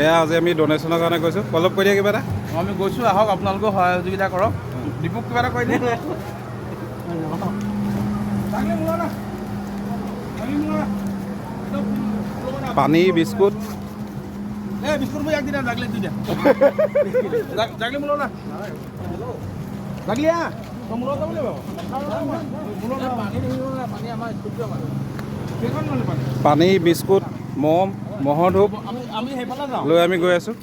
এয়া আজি আমি ডনেশ্যনৰ কাৰণে গৈছোঁ। অলপ কৈ দিয়া কিবা এটা। আমি গৈছোঁ, আহক আপোনালোকেও সহযোগিতা কৰক। দীপক কিবা এটা কৈ দিয়ে। পানী বিস্কুট বিস্কুট মই এক দিনা জাগলে দি দিয়া। জাগলে মোলো না জাগলিয়া তো মোলো যাব লাগিব। মোলো না পানী আমাৰ স্কুটটো আমাৰ কেইখন মানে পানী বিস্কুট মম মহৰ ধূপ আমি সেইফালে যাওঁ লৈ আমি গৈ আছোঁ।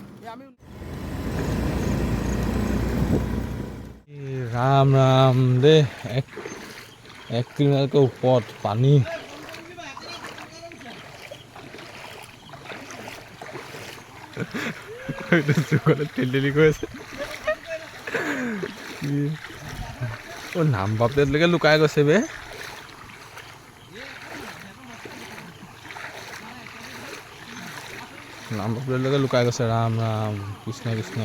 ৰাম ৰাম দেই, 1 কিলোমিটাৰকৈ ওপৰত পানী। ঠেলি গৈ আছে। নাম বাপলৈকে লুকাই গৈছে বে। নাম বাপলৈকে লুকাই গৈছে। ৰাম ৰাম কৃষ্ণ কৃষ্ণ।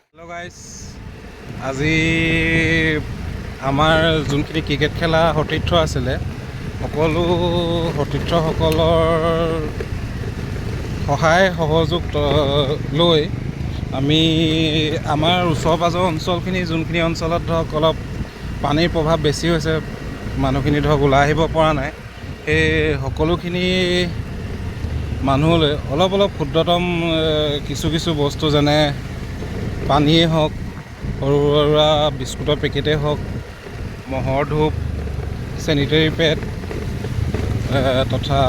হেল্ল' গাইজ, আজি আমাৰ যোনখিনি ক্ৰিকেট খেলা সতীৰ্থ আছিলে, সকলো সতীৰ্থসকলৰ সহায় সহযোগ লৈ আমি আমাৰ ওচৰ পাজৰ অঞ্চলখিনি, যোনখিনি অঞ্চলত ধৰক অলপ পানীৰ প্ৰভাৱ বেছি হৈছে, মানুহখিনি ধৰক ওলাই আহিব পৰা নাই, সেই সকলোখিনি মানুহলৈ অলপ ক্ষুদ্ৰতম কিছু বস্তু যেনে পানীয়েই হওক, সৰু সুৰা বিস্কুটৰ পেকেটেই হওক, মহৰ ধূপ, চেনিটেৰী পেড তথা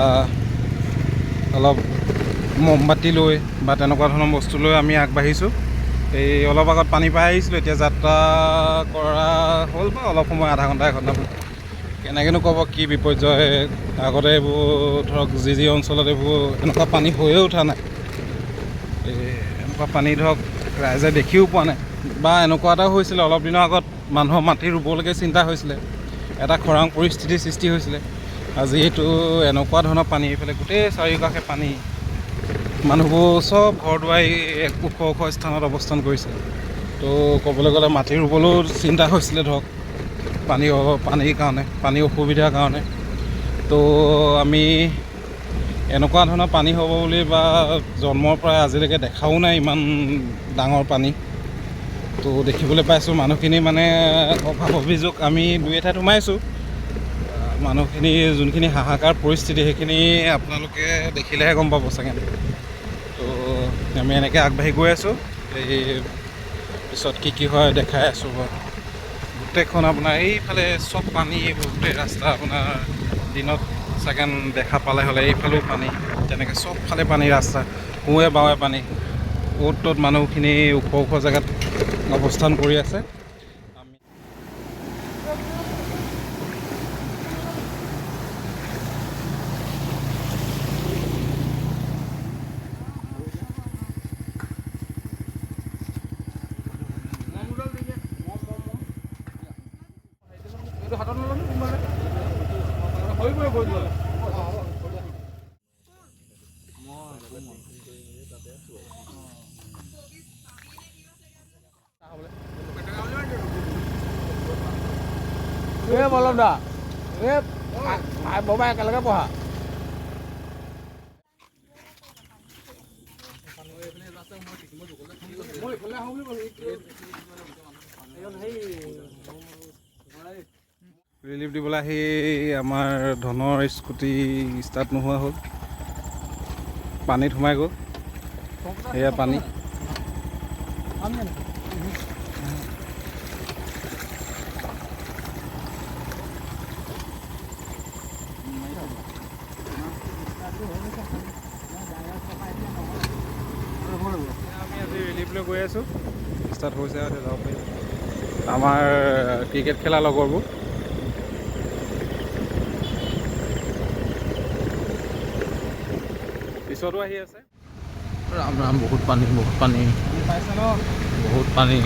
অলপ মমবাতি লৈ বা তেনেকুৱা ধৰণৰ বস্তু লৈ আমি আগবাঢ়িছোঁ। এই অলপ আগত পানী পাই আহিছিলোঁ, এতিয়া যাত্ৰা কৰা হ'ল বা অলপ সময়, আধা ঘণ্টা 1 ঘণ্টা। কেনেকৈনো ক'ব কি বিপৰ্যয়। আগতে এইবোৰ ধৰক যি অঞ্চলত এইবোৰ এনেকুৱা পানী হৈয়ে উঠা নাই। এনেকুৱা পানী ধৰক ৰাইজে দেখিও পোৱা নাই। বা এনেকুৱা এটাও হৈছিলে, অলপ দিনৰ আগত মানুহৰ মাটি ৰুবলৈকে চিন্তা হৈছিলে, এটা খৰাং পৰিস্থিতিৰ সৃষ্টি হৈছিলে। আজি এইটো এনেকুৱা ধৰণৰ পানী, এইফালে গোটেই চাৰিওকাষে পানী, মানুহবোৰ চব ঘৰ দুৱাৰ ওখ স্থানত অৱস্থান কৰিছে। তো ক'বলৈ গ'লে মাটি ৰুবলৈও চিন্তা হৈছিলে ধৰক পানীৰ কাৰণে, পানীৰ অসুবিধাৰ কাৰণে। তো আমি এনেকুৱা ধৰণৰ পানী হ'ব বুলি বা জন্মৰ পৰা আজিলৈকে দেখাও নাই ইমান ডাঙৰ পানী। তো দেখিবলৈ পাইছোঁ মানুহখিনি মানে অভাৱ অভিযোগ, আমি 2 এঠাইত সোমাইছোঁ। মানুহখিনি যোনখিনি হাহাকাৰ পৰিস্থিতি, সেইখিনি আপোনালোকে দেখিলেহে গম পাব চাগে। তো আমি এনেকৈ আগবাঢ়ি গৈ আছোঁ। এই পিছত কি হয় দেখাই আছোঁ বাৰু। গোটেইখন আপোনাৰ এইফালে চব পানী, গোটেই ৰাস্তা আপোনাৰ দিনত চাগে দেখা পালে হ'লে এইফালেও পানী, তেনেকৈ চবফালে পানী, ৰাস্তা সোঁৱে বাওঁৱে পানী। ত'ত মানুহখিনি ওখ জেগাত অৱস্থান কৰি আছে। বলম দা ববা একেলগে পঢ়া। ৰিলিফ দিবলৈ আহি আমাৰ ধনৰ স্কুটি ষ্টাৰ্ট নোহোৱা হ'ল, পানীত সোমাই গ'ল। সেয়া পানী। আমি আজি ৰিলিফ লৈ গৈ আছোঁ, ষ্টাৰ্ট হৈছে আৰু যাব পাৰিম। আমাৰ ক্ৰিকেট খেলা লগৰবোৰ পিছতো আহি আছে। ৰাম ৰাম, বহুত পানী, বহুত পানী, বহুত পানী।